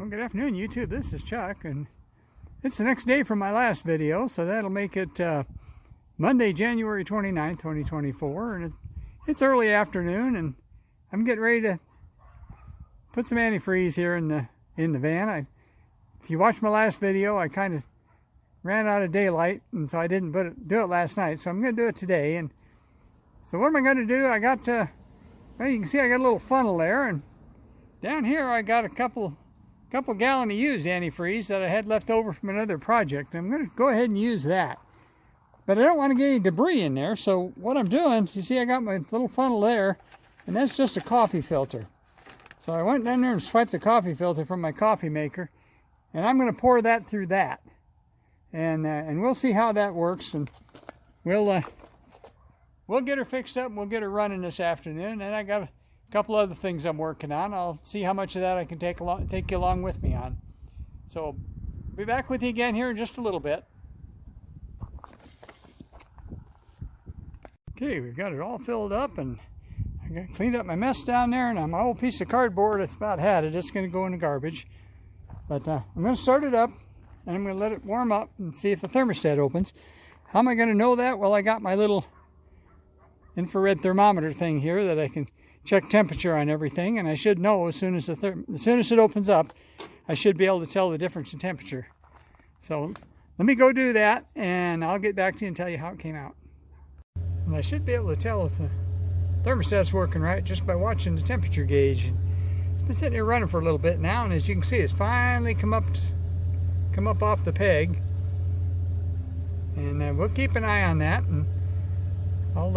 Well, good afternoon, YouTube. This is Chuck, and it's the next day from my last video, so that'll make it Monday, January 29th, 2024, and it's early afternoon, and I'm getting ready to put some antifreeze here in the van. If you watched my last video, I kind of ran out of daylight, and so I didn't do it last night, so I'm going to do it today. And so what am I going to do? I got, well, you can see I got a little funnel there, and down here I got a couple gallon of used antifreeze that I had left over from another project. I'm going to go ahead and use that. But I don't want to get any debris in there, so what I'm doing, you see I got my little funnel there, and that's just a coffee filter. So I went down there and swiped the coffee filter from my coffee maker, and I'm going to pour that through that. And we'll see how that works, and we'll get her fixed up and we'll get her running this afternoon. And I got a couple other things I'm working on. I'll see how much of that I can take you along with me on. So I'll be back with you again here in just a little bit. Okay, we've got it all filled up, and I got cleaned up my mess down there, and my old piece of cardboard, it's about had it. It's going to go in the garbage. But I'm going to start it up, and I'm going to let it warm up and see if the thermostat opens. How am I going to know that? Well, I got my little infrared thermometer thing here that I can check temperature on everything, and I should know as soon as it opens up, I should be able to tell the difference in temperature. So let me go do that, and I'll get back to you and tell you how it came out. And I should be able to tell if the thermostat's working right just by watching the temperature gauge. And it's been sitting here running for a little bit now, and as you can see, it's finally come up off the peg. And we'll keep an eye on that, and I'll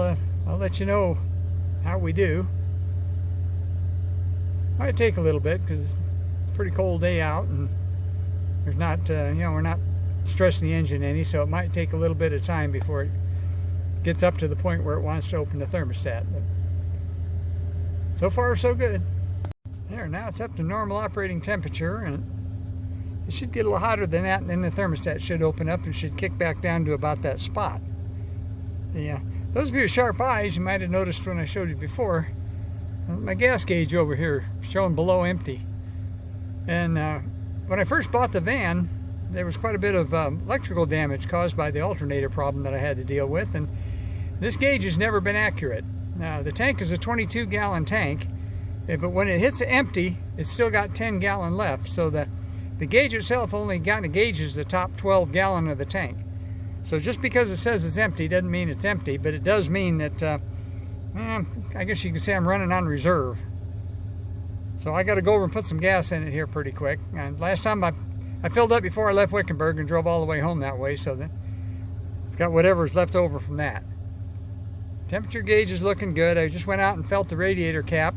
let you know how we do. Might take a little bit because it's a pretty cold day out, and there's not, we're not stressing the engine any, so it might take a little bit of time before it gets up to the point where it wants to open the thermostat. But so far, so good. There, now it's up to normal operating temperature, and it should get a little hotter than that, and then the thermostat should open up and should kick back down to about that spot. Those of you with sharp eyes, you might have noticed when I showed you before, my gas gauge over here showing below empty. And when I first bought the van, there was quite a bit of electrical damage caused by the alternator problem that I had to deal with, and this gauge has never been accurate. Now, the tank is a 22-gallon tank, but when it hits empty, it's still got 10 gallon left, so the gauge itself only gauges the top 12 gallon of the tank. So just because it says it's empty doesn't mean it's empty, but it does mean that, I guess you could say I'm running on reserve. So I got to go over and put some gas in it here pretty quick. And last time I filled up before I left Wickenburg and drove all the way home that way, so that it's got whatever's left over from that. Temperature gauge is looking good. I just went out and felt the radiator cap,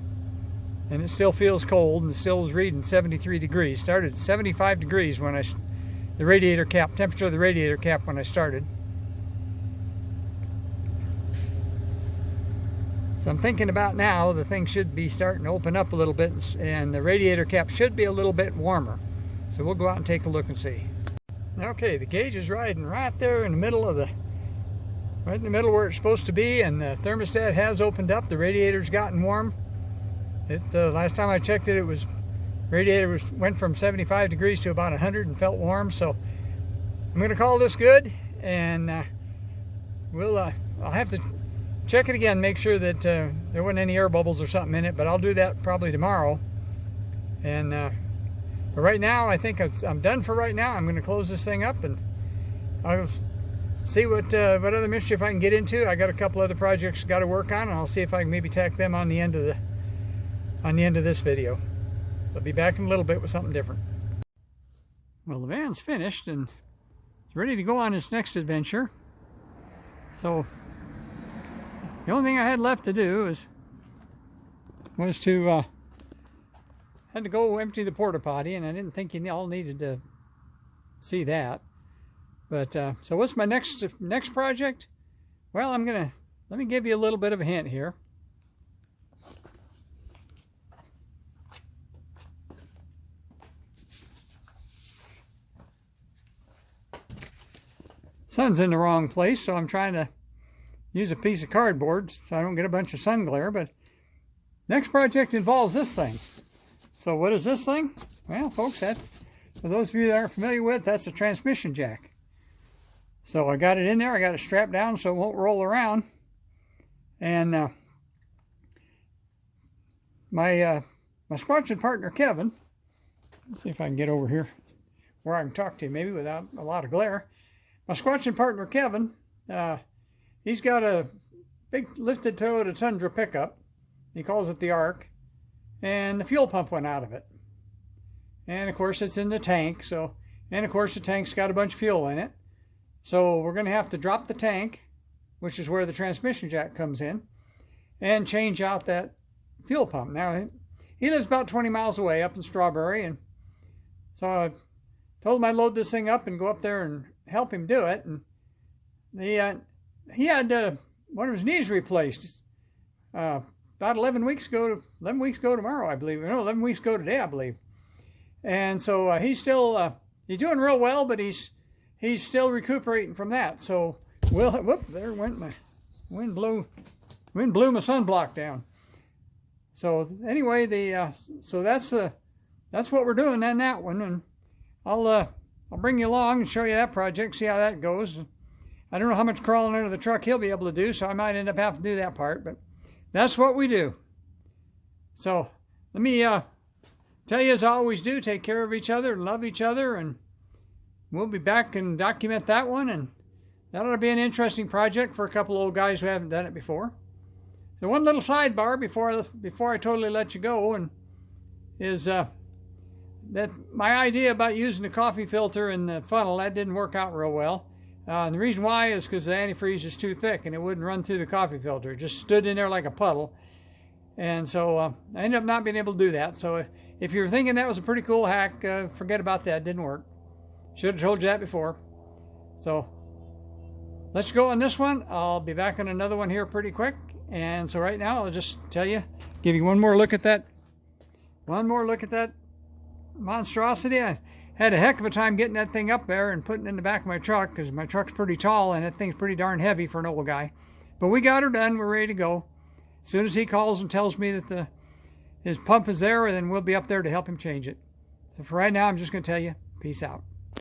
and it still feels cold, and it still was reading 73 degrees. Started at 75 degrees when the radiator cap, temperature of the radiator cap when I started. So I'm thinking about now, the thing should be starting to open up a little bit, and the radiator cap should be a little bit warmer. So we'll go out and take a look and see. Okay, the gauge is riding right there in the middle of right in the middle where it's supposed to be, and the thermostat has opened up. The radiator's gotten warm. Last time I checked it, radiator went from 75 degrees to about 100 and felt warm. So I'm going to call this good, and I'll have to check it again, make sure that there wasn't any air bubbles or something in it, but I'll do that probably tomorrow. And but right now, I think I'm done for right now. I'm going to close this thing up, and I'll see what other mischief I can get into. I got a couple other projects got to work on, and I'll see if I can maybe tack them on the end of this video. I'll be back in a little bit with something different. Well, the van's finished, and it's ready to go on its next adventure. So the only thing I had left to do was to had to go empty the porta potty, and I didn't think you all needed to see that. But so what's my next project? Well, let me give you a little bit of a hint here. Sun's in the wrong place, so I'm trying to use a piece of cardboard so I don't get a bunch of sun glare. But next project involves this thing. So what is this thing? Well, folks, that's, for those of you that aren't familiar with, that's a transmission jack. So I got it in there. I got it strapped down so it won't roll around. And my squatching partner, Kevin, let's see if I can get over here where I can talk to you maybe without a lot of glare. My squatching partner, Kevin, he's got a big lifted Toyota Tundra pickup. He calls it the Ark. And the fuel pump went out of it. And of course it's in the tank. So, and of course the tank's got a bunch of fuel in it. So we're going to have to drop the tank, which is where the transmission jack comes in, and change out that fuel pump. Now, he lives about 20 miles away up in Strawberry, and so I told him I'd load this thing up and go up there and help him do it. And he had one of his knees replaced about 11 weeks ago tomorrow, I believe. No, 11 weeks ago today, I believe. And so he's still he's doing real well, but he's still recuperating from that. So whoop, there went my wind blew my sunblock down. So anyway, so that's what we're doing on that one, and I'll bring you along and show you that project, see how that goes. I don't know how much crawling under the truck he'll be able to do, so I might end up having to do that part, but that's what we do. So let me tell you, as I always do, take care of each other and love each other, and we'll be back and document that one, and that ought to be an interesting project for a couple old guys who haven't done it before. So one little sidebar before I totally let you go, and is that my idea about using the coffee filter in the funnel, that didn't work out real well. And the reason why is because the antifreeze is too thick and it wouldn't run through the coffee filter. It just stood in there like a puddle. And so I ended up not being able to do that. So if you're thinking that was a pretty cool hack, forget about that. It didn't work. Should have told you that before. So let's go on this one. I'll be back on another one here pretty quick. And so right now I'll just tell you, give you one more look at that monstrosity. I had a heck of a time getting that thing up there and putting it in the back of my truck, because my truck's pretty tall and that thing's pretty darn heavy for an old guy. But we got her done. We're ready to go. As soon as he calls and tells me that his pump is there, then we'll be up there to help him change it. So for right now, I'm just going to tell you, peace out.